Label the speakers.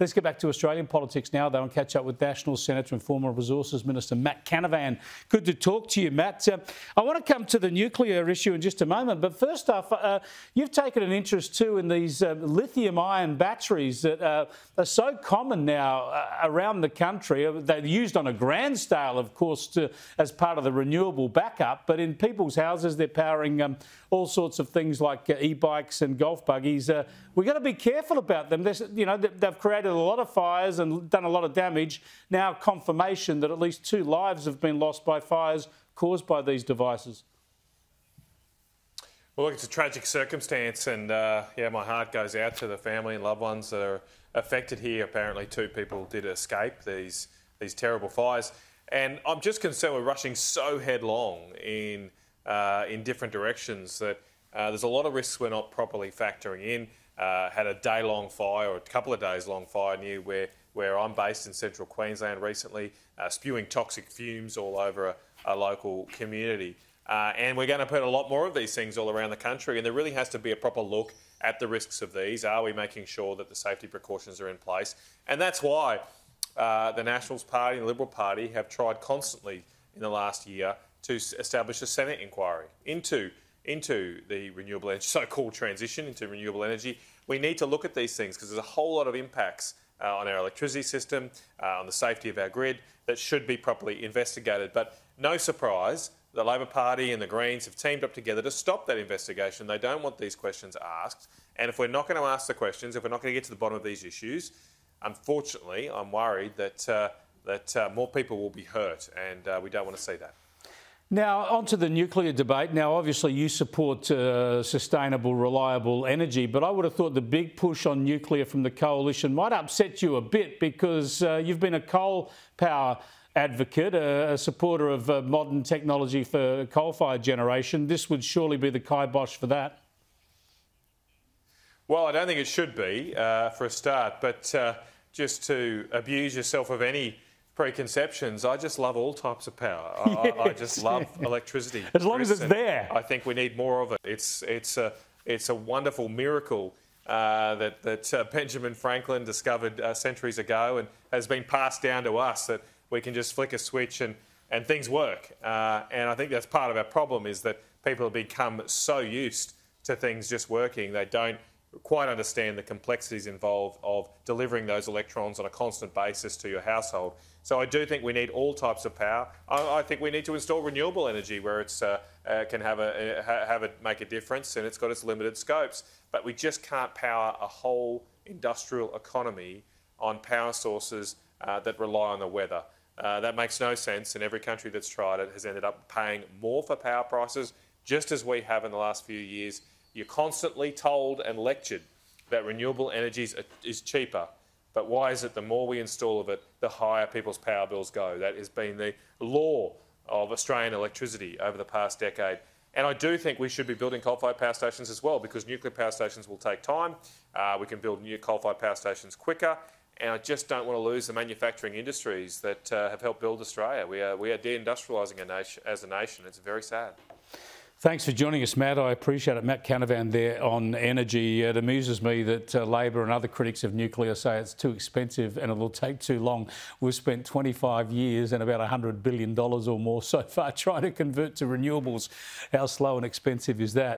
Speaker 1: Let's get back to Australian politics now, though, and catch up with National Senator and former Resources Minister Matt Canavan. Good to talk to you, Matt. I want to come to the nuclear issue in just a moment, but first off, you've taken an interest too in these lithium-ion batteries that are so common now around the country. They're used on a grand scale, of course, as part of the renewable backup, but in people's houses, they're powering all sorts of things like e-bikes and golf buggies. We've got to be careful about them. They've created a lot of fires and done a lot of damage. Now, confirmation that at least 2 lives have been lost by fires caused by these devices.
Speaker 2: Well, look, it's a tragic circumstance, and yeah, my heart goes out to the family and loved ones that are affected here. Apparently, 2 people did escape these terrible fires, and I'm just concerned we're rushing so headlong in different directions that there's a lot of risks we're not properly factoring in. Had a day-long fire, or a couple of days-long fire near where I'm based in central Queensland recently, spewing toxic fumes all over a local community. And we're going to put a lot more of these things all around the country, and there really has to be a proper look at the risks of these. Are we making sure that the safety precautions are in place? And that's why the Nationals Party and the Liberal Party have tried constantly in the last year to establish a Senate inquiry into the renewable energy, so-called transition into renewable energy. We need to look at these things because there's a whole lot of impacts on our electricity system, on the safety of our grid that should be properly investigated. But no surprise, the Labor Party and the Greens have teamed up together to stop that investigation. They don't want these questions asked. And if we're not going to ask the questions, if we're not going to get to the bottom of these issues, unfortunately, I'm worried that more people will be hurt, and we don't want to see that.
Speaker 1: Now, onto the nuclear debate. Now, obviously, you support sustainable, reliable energy, but I would have thought the big push on nuclear from the coalition might upset you a bit because you've been a coal power advocate, a supporter of modern technology for coal-fired generation. This would surely be the kibosh for that. Well,
Speaker 2: I don't think it should be, for a start, but just to abuse yourself of any preconceptions, I just love all types of power. Yes. I just love electricity.
Speaker 1: As long as it's there.
Speaker 2: I think we need more of it. It's a wonderful miracle that Benjamin Franklin discovered centuries ago and has been passed down to us, that we can just flick a switch and things work. And I think that's part of our problem, is that people have become so used to things just working, they don't quite understand the complexities involved of delivering those electrons on a constant basis to your household. So I do think we need all types of power. I think we need to install renewable energy where it's can have it make a difference, and it's got its limited scopes. But we just can't power a whole industrial economy on power sources that rely on the weather. That makes no sense, and every country that's tried it has ended up paying more for power prices, just as we have in the last few years. You're constantly told and lectured that renewable energy is cheaper. But why is it the more we install of it, the higher people's power bills go? That has been the law of Australian electricity over the past decade. And I do think we should be building coal-fired power stations as well, because nuclear power stations will take time. We can build new coal-fired power stations quicker. And I just don't want to lose the manufacturing industries that have helped build Australia. We are deindustrialising as a nation. It's very sad.
Speaker 1: Thanks for joining us, Matt. I appreciate it. Matt Canavan there on energy. It amuses me that Labor and other critics of nuclear say it's too expensive and it will take too long. We've spent 25 years and about $100 billion or more so far trying to convert to renewables. How slow and expensive is that?